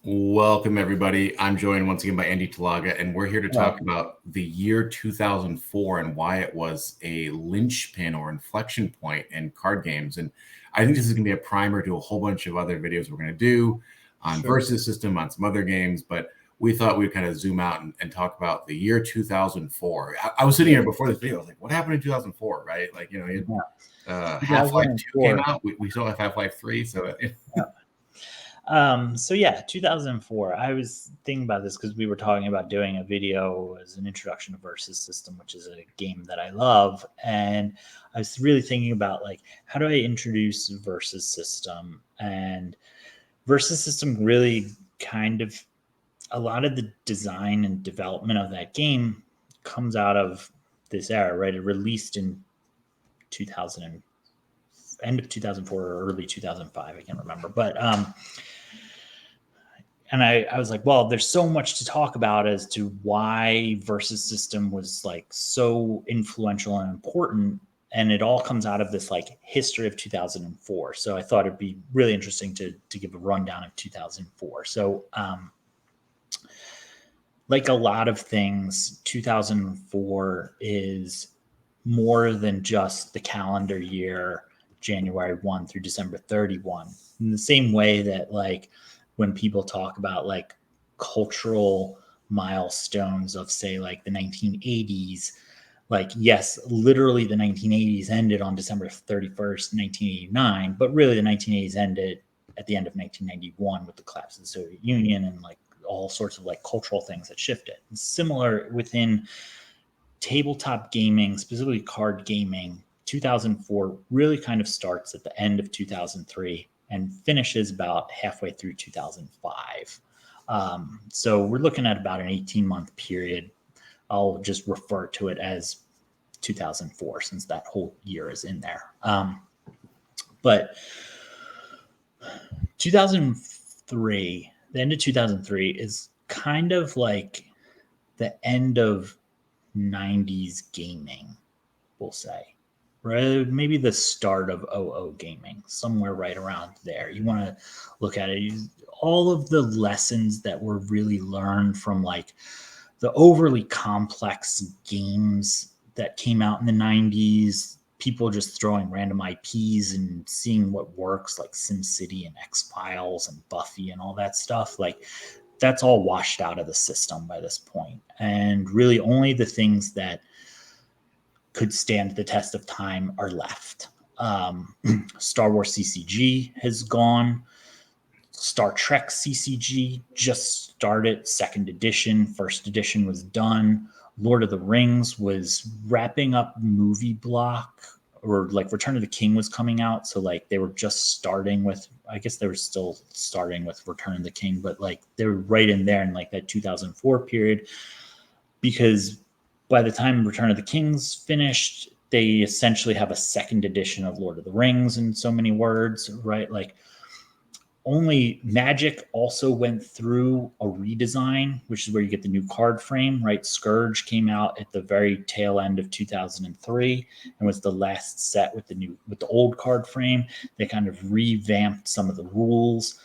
Welcome, everybody. I'm joined once again by Andy Talaga, and we're here to talk Well, about the year 2004 and why it was a linchpin or inflection point in card games. And I think this is going to be a primer to a whole bunch of other videos we're going to do on sure. Versus System, on some other games, but we thought we'd kind of zoom out and talk about the year 2004. I was sitting Yeah. here before this video, I was like, what happened in 2004, right? Like, Yeah. Half-Life 2 came 2004. out. We still have Half-Life 3, so Yeah. So yeah, 2004. I was thinking about this because we were talking about doing a video as an introduction to Versus System, which is a game that I love. And I was really thinking about like, how do I introduce Versus System? And Versus System really kind of a lot of the design and development of that game comes out of this era, right? It released in 2000 end of 2004 or early 2005. I can't remember. And I was like, well, there's so much to talk about as to why Versus System was like so influential and important. And it all comes out of this like history of 2004. So I thought it'd be really interesting to give a rundown of 2004. So, like a lot of things, 2004 is more than just the calendar year, January 1 through December 31. In the same way that, like, when people talk about like cultural milestones of, say, like the 1980s, like, yes, literally the 1980s ended on December 31st, 1989, but really the 1980s ended at the end of 1991 with the collapse of the Soviet Union and like all sorts of like cultural things that shifted. Similar within tabletop gaming, specifically card gaming, 2004 really kind of starts at the end of 2003 and finishes about halfway through 2005. So we're looking at about an 18-month period. I'll just refer to it as 2004 since that whole year is in there. But 2003, the end of 2003 is kind of like the end of 90s gaming, we'll say. Right? Maybe the start of OO gaming, somewhere right around there. You want to look at it, all of the lessons that were really learned from like the overly complex games that came out in the 90s, people just throwing random IPs and seeing what works, like SimCity and X Files and Buffy and all that stuff. Like, that's all washed out of the system by this point. And really, only the things that could stand the test of time are left. Star Wars CCG has gone. Star Trek CCG just started, second edition. First edition was done. Lord of the Rings was wrapping up movie block, or like Return of the King was coming out. So like they were just starting with, I guess they were still starting with Return of the King, but like they were right in there in like that 2004 period, because by the time Return of the King's finished, they essentially have a second edition of Lord of the Rings in so many words, right? Like, only Magic also went through a redesign, which is where you get the new card frame, right? Scourge came out at the very tail end of 2003 and was the last set with the old card frame. They kind of revamped some of the rules.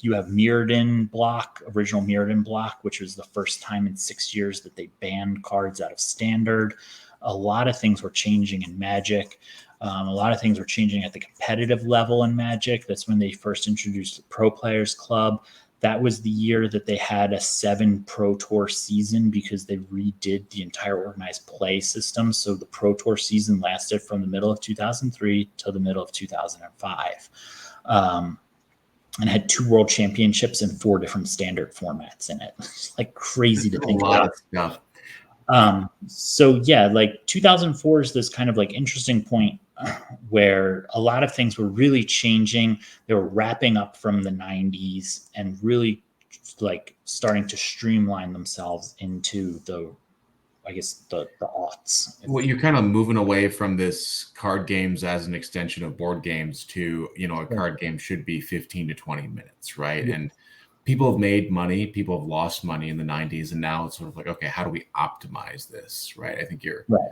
You have Mirrodin block, original Mirrodin block, which was the first time in 6 years that they banned cards out of standard. A lot of things were changing in Magic. A lot of things were changing at the competitive level in Magic. That's when they first introduced the Pro Players Club. That was the year that they had a 7 Pro Tour season because they redid the entire organized play system. So the Pro Tour season lasted from the middle of 2003 till the middle of 2005. And had 2 world championships and 4 different standard formats in it. It's like crazy to think a lot about. of stuff. So yeah, like 2004 is this kind of like interesting point where a lot of things were really changing. They were wrapping up from the 90s and really like starting to streamline themselves into the, I guess, the aughts. Well, you're kind of moving away from this card games as an extension of board games to, a card game should be 15 to 20 minutes, right? Yeah. And people have made money, people have lost money in the 90s, and now it's sort of like, okay, how do we optimize this, right? I think you're Right.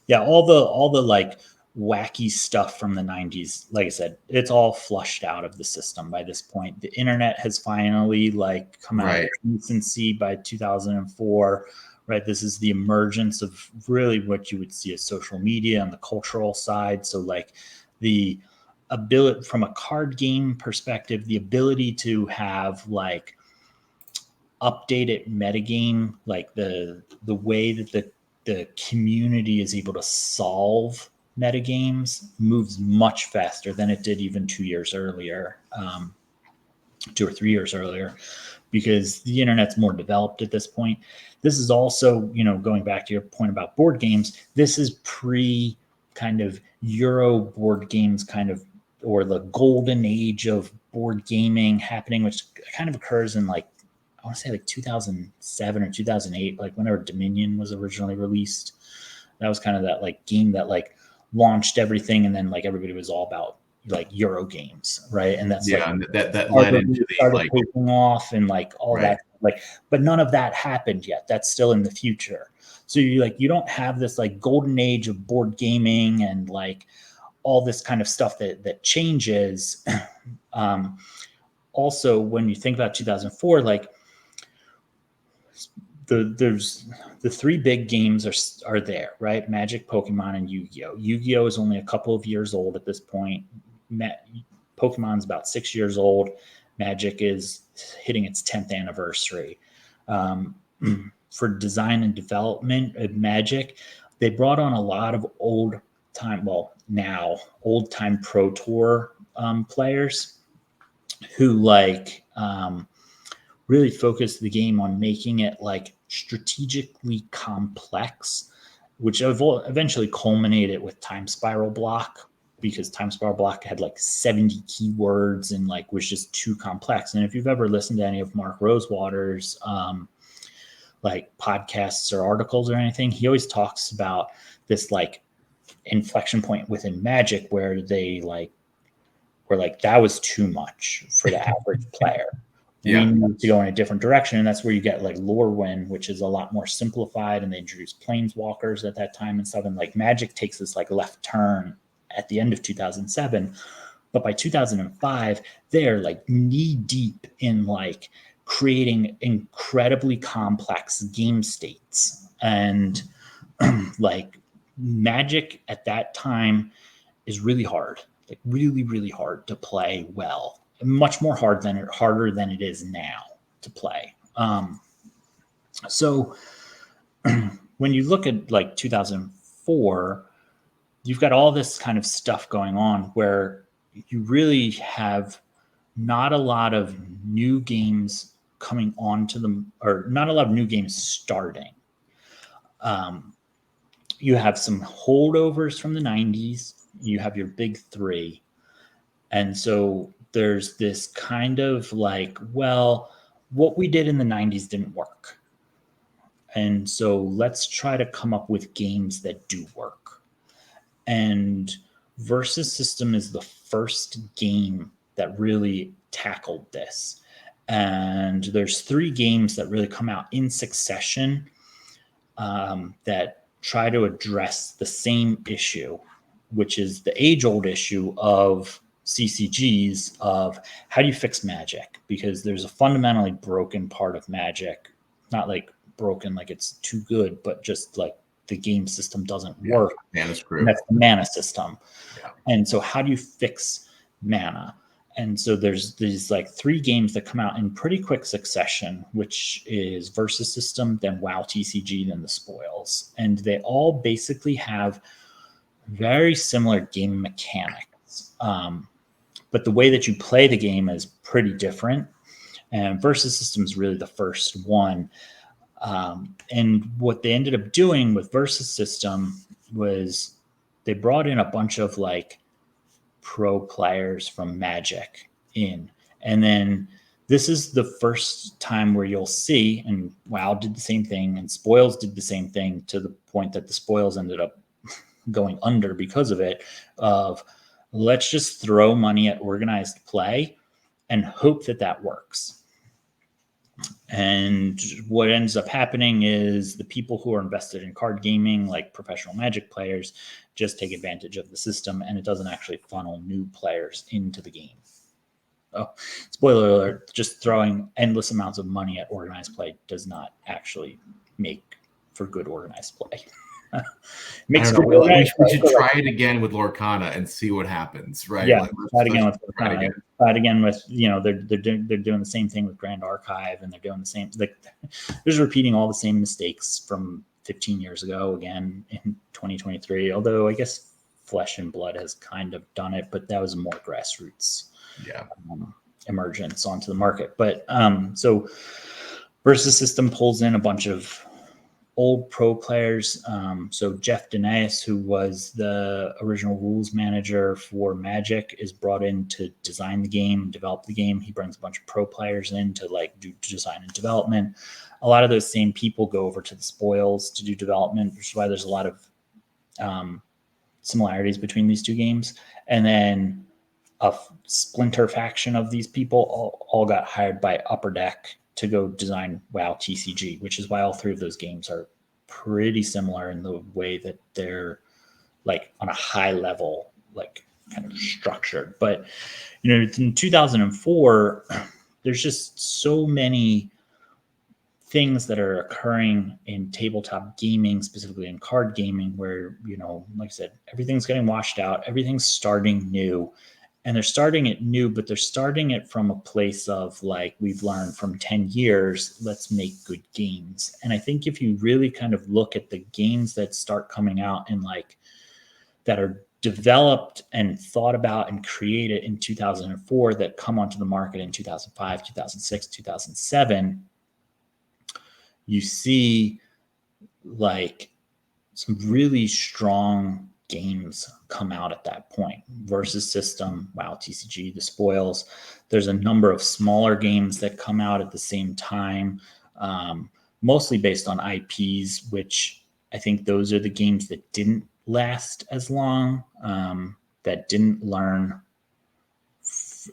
Yeah, all the like wacky stuff from the 90s, like I said, it's all flushed out of the system by this point. The internet has finally like come out of its infancy by 2004, right? This is the emergence of really what you would see as social media on the cultural side. So like the ability from a card game perspective, the ability to have like updated metagame, like the way that the community is able to solve metagames moves much faster than it did even 2 years earlier, 2 or 3 years earlier, because the internet's more developed at this point. This is also, going back to your point about board games, this is pre kind of Euro board games kind of, or the golden age of board gaming happening, which kind of occurs in like, I want to say like 2007 or 2008, like whenever Dominion was originally released. That was kind of that like game that like launched everything, and then like everybody was all about like Euro games, right? And that's Yeah, like and that led into the started like taking off and like all that, like, but none of that happened yet. That's still in the future. So you don't have this like golden age of board gaming and like all this kind of stuff that changes. Also, when you think about 2004, like there's the three big games are there, right? Magic, Pokemon, and Yu-Gi-Oh. Yu-Gi-Oh is only a couple of years old at this point. Pokemon's about 6 years old. Magic is hitting its 10th anniversary. For design and development of Magic, they brought on a lot of old time Pro Tour players who like really focused the game on making it like strategically complex, which eventually culminated with Time Spiral Block, because Time Spiral Block had like 70 keywords and like was just too complex. And if you've ever listened to any of Mark Rosewater's like podcasts or articles or anything, he always talks about this like inflection point within Magic where they like were like, that was too much for the average player. We need to go in a different direction. And that's where you get like Lorwyn, which is a lot more simplified. And they introduced planeswalkers at that time and stuff. And like Magic takes this like left turn at the end of 2007. But by 2005, they're like knee deep in like creating incredibly complex game states. And like Magic at that time is really hard, like really, really hard to play well. Much more harder than it is now to play. So when you look at like 2004, you've got all this kind of stuff going on where you really have not a lot of new games coming onto them, or not a lot of new games starting. You have some holdovers from the 90s. You have your big three. And so there's this kind of like, well, what we did in the 90s didn't work. And so let's try to come up with games that do work. And Versus System is the first game that really tackled this. And there's 3 games that really come out in succession that try to address the same issue, which is the age-old issue of CCGs, of how do you fix Magic? Because there's a fundamentally broken part of Magic, not like broken like it's too good, but just like the game system doesn't work. Mana screw. And that's the mana system. Yeah. And so how do you fix mana? And so there's these like 3 games that come out in pretty quick succession, which is Versus System, then WoW TCG, then the Spoils. And they all basically have very similar game mechanics. But the way that you play the game is pretty different. And Versus System is really the first one. And what they ended up doing with Versus System was they brought in a bunch of like pro players from Magic in. And then this is the first time where you'll see, and WoW did the same thing, and Spoils did the same thing, to the point that the Spoils ended up going under because of it, of let's just throw money at organized play and hope that that works. And what ends up happening is the people who are invested in card gaming, like professional Magic players, just take advantage of the system, and it doesn't actually funnel new players into the game. Oh, spoiler alert, just throwing endless amounts of money at organized play does not actually make for good organized play. I don't know. We should try it again with Lorcana and see what happens, right? Yeah, Like, try it again with Lorcana. Try it again with, they're doing the same thing with Grand Archive, and they're doing the same, like, they're just repeating all the same mistakes from 15 years ago again in 2023. Although I guess Flesh and Blood has kind of done it, but that was a more grassroots emergence onto the market. But so Versus System pulls in a bunch of old pro players. So Jeff Denias, who was the original rules manager for Magic, is brought in to design the game, develop the game. He brings a bunch of pro players in to like do design and development. A lot of those same people go over to the Spoils to do development, which is why there's a lot of similarities between these two games. And then a splinter faction of these people all got hired by Upper Deck to go design WoW TCG, which is why all three of those games are pretty similar in the way that they're like on a high level, like kind of structured. But, in 2004, there's just so many things that are occurring in tabletop gaming, specifically in card gaming, where, like I said, everything's getting washed out, everything's starting new. And they're starting it new, but they're starting it from a place of like, we've learned from 10 years, let's make good games. And I think if you really kind of look at the games that start coming out and like that are developed and thought about and created in 2004 that come onto the market in 2005, 2006, 2007, you see like some really strong games come out at that point. Versus System, WoW TCG, the Spoils. There's a number of smaller games that come out at the same time, mostly based on IPs, which I think those are the games that didn't last as long, that didn't learn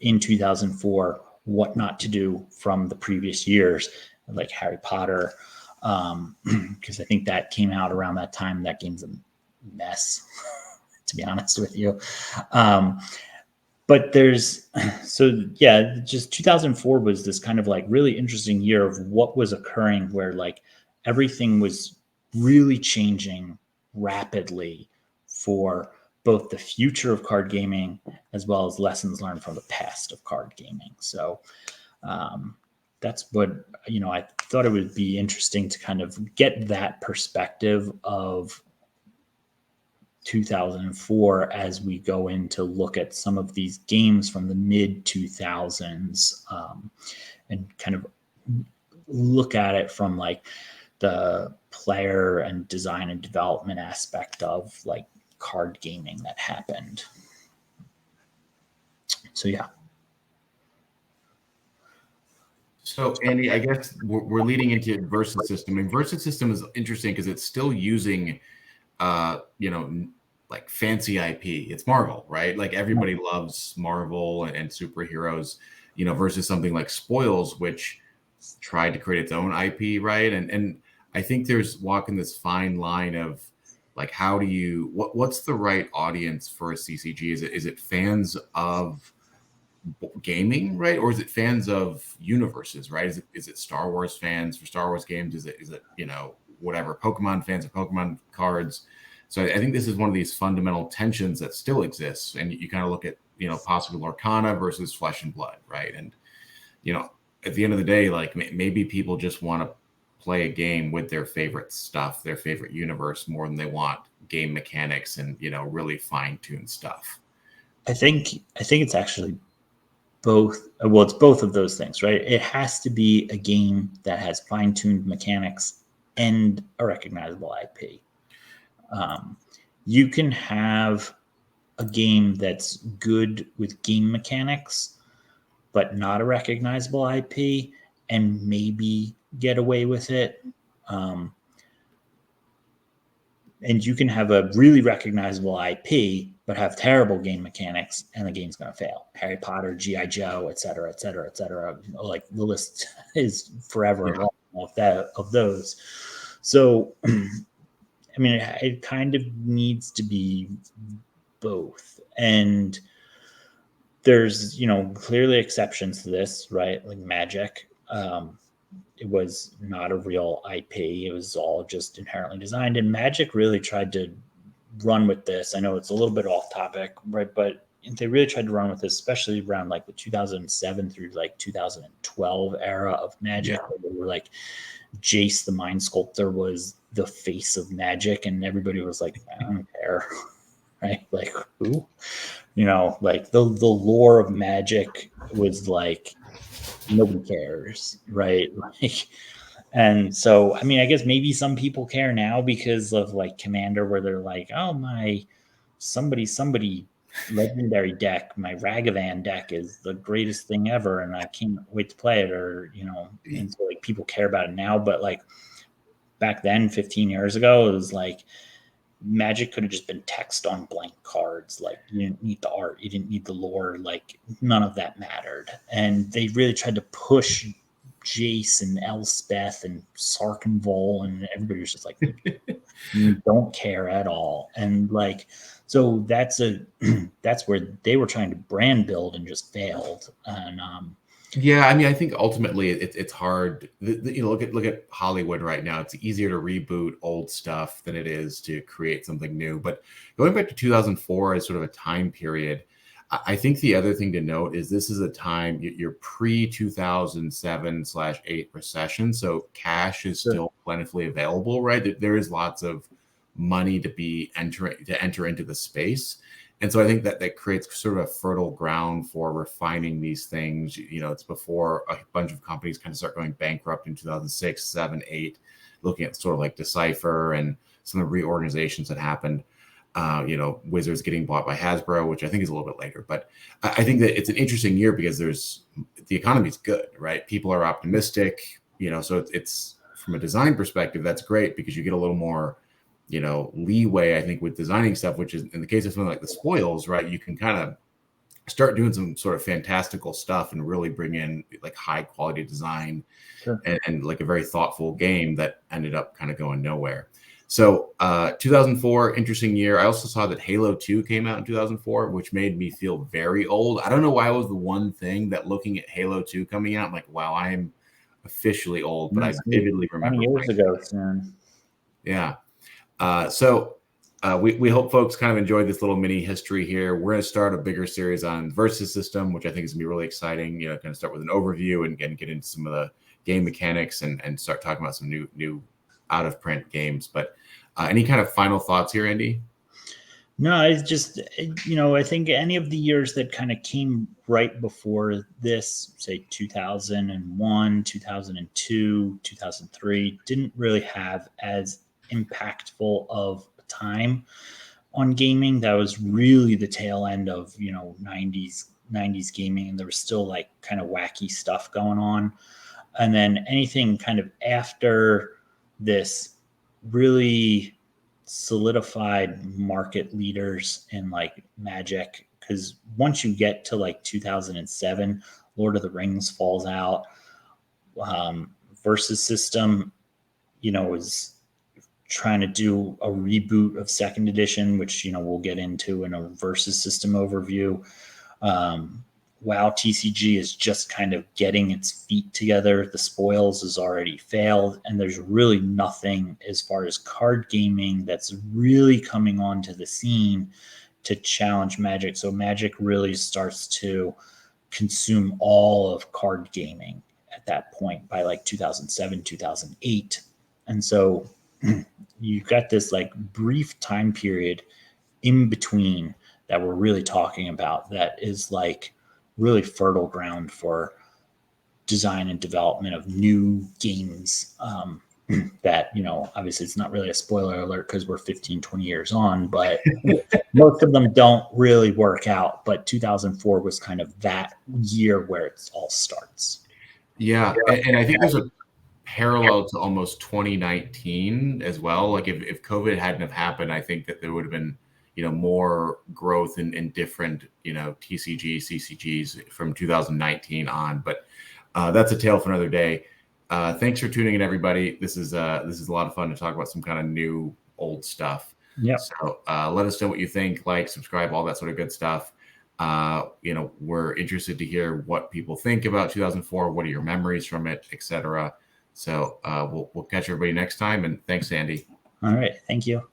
in 2004 what not to do from the previous years, like Harry Potter, because I think that came out around that time. That game's a mess, to be honest with you. But just 2004 was this kind of like really interesting year of what was occurring, where like everything was really changing rapidly for both the future of card gaming as well as lessons learned from the past of card gaming. So that's what, I thought it would be interesting to kind of get that perspective of 2004 as we go in to look at some of these games from the mid 2000s, and kind of look at it from like the player and design and development aspect of like card gaming that happened. So yeah. So Andy, I guess we're leading into Versus System. And Versus System is interesting because it's still using like fancy IP. It's Marvel, right? Like everybody loves Marvel and superheroes, versus something like Spoils, which tried to create its own IP, right? And I think there's walking this fine line of like, how do you what's the right audience for a CCG? Is it fans of gaming, right? Or is it fans of universes, right? Is it Star Wars fans for Star Wars games? Is it whatever, Pokemon fans of Pokemon cards? So I think this is one of these fundamental tensions that still exists. And you kind of look at, possibly Lorcana versus Flesh and Blood, right? And, at the end of the day, like maybe people just want to play a game with their favorite stuff, their favorite universe, more than they want game mechanics and, really fine-tuned stuff. I think it's actually both. Well, it's both of those things, right? It has to be a game that has fine-tuned mechanics and a recognizable IP. You can have a game that's good with game mechanics, but not a recognizable IP, and maybe get away with it. And you can have a really recognizable IP, but have terrible game mechanics, and the game's going to fail. Harry Potter, G.I. Joe, et cetera, et cetera, et cetera. Like the list is forever long of those. So, I mean, it kind of needs to be both. And there's, clearly exceptions to this, right? Like Magic. It was not a real IP. It was all just inherently designed. And Magic really tried to run with this. I know it's a little bit off topic, right? But they really tried to run with this, especially around like the 2007 through like 2012 era of Magic, where they were like, Jace the Mind Sculptor was the face of Magic, and everybody was like, I don't care, right? Like, who? Like the lore of Magic was like, nobody cares, right? Like, and so, I mean, I guess maybe some people care now because of like Commander, where they're like, oh, my somebody legendary deck, my Ragavan deck is the greatest thing ever, and I can't wait to play it, or, and so like people care about it now. But like back then, 15 years ago, it was like Magic could have just been text on blank cards. Like, you didn't need the art, you didn't need the lore, like none of that mattered. And they really tried to push Jace and Elspeth and Sark and Vol, and everybody was just like, you don't care at all. And like, so that's that's where they were trying to brand build and just failed. And yeah, I mean, I think ultimately it's hard. Look at Hollywood right now. It's easier to reboot old stuff than it is to create something new. But going back to 2004 as sort of a time period, I think the other thing to note is this is a time, you're pre 2007/8 recession, so cash is still plentifully available, right? There is lots of money to enter into the space. And so I think that creates sort of a fertile ground for refining these things. It's before a bunch of companies kind of start going bankrupt in 2006, 7, 8, looking at sort of like Decipher and some of the reorganizations that happened. Wizards getting bought by Hasbro, which I think is a little bit later. But I think that it's an interesting year because the economy's good, right? People are optimistic, so it's from a design perspective, that's great because you get a little more leeway, I think, with designing stuff, which is in the case of something like the spoils, right? You can kind of start doing some sort of fantastical stuff and really bring in like high quality design and like a very thoughtful game that ended up kind of going nowhere. So 2004, interesting year. I also saw that Halo 2 came out in 2004, which made me feel very old. I don't know why it was the one thing that looking at Halo 2 coming out, I'm like, wow, I am officially old, but I vividly remember 20 years ago soon. Yeah. We hope folks kind of enjoyed this little mini history here. We're going to start a bigger series on Versus System, which I think is going to be really exciting. Kind of start with an overview and get into some of the game mechanics and start talking about some new out of print games. But any kind of final thoughts here, Andy? No, it's just, I think any of the years that kind of came right before this, say 2001, 2002, 2003, didn't really have as impactful of a time on gaming. That was really the tail end of 90s gaming, and there was still like kind of wacky stuff going on. And then anything kind of after this really solidified market leaders in like Magic, because once you get to like 2007, Lord of the Rings falls out. Versus System is trying to do a reboot of second edition, which we'll get into in a Versus System overview. WoW TCG is just kind of getting its feet together. The spoils has already failed, and there's really nothing as far as card gaming that's really coming onto the scene to challenge Magic. So Magic really starts to consume all of card gaming at that point by like 2007, 2008. And so you've got this like brief time period in between that we're really talking about that is like really fertile ground for design and development of new games that, obviously it's not really a spoiler alert because we're 15, 20 years on, but most of them don't really work out. But 2004 was kind of that year where it all starts. Yeah. And I think there's a parallel to almost 2019 as well. Like if COVID hadn't have happened, I think that there would have been, more growth in different, TCG, CCGs from 2019 on. But that's a tale for another day. Thanks for tuning in, everybody. This is a lot of fun to talk about some kind of new old stuff. Yeah. So let us know what you think, like, subscribe, all that sort of good stuff. We're interested to hear what people think about 2004. What are your memories from it, etc. So we'll catch everybody next time. And thanks, Andy. All right. Thank you.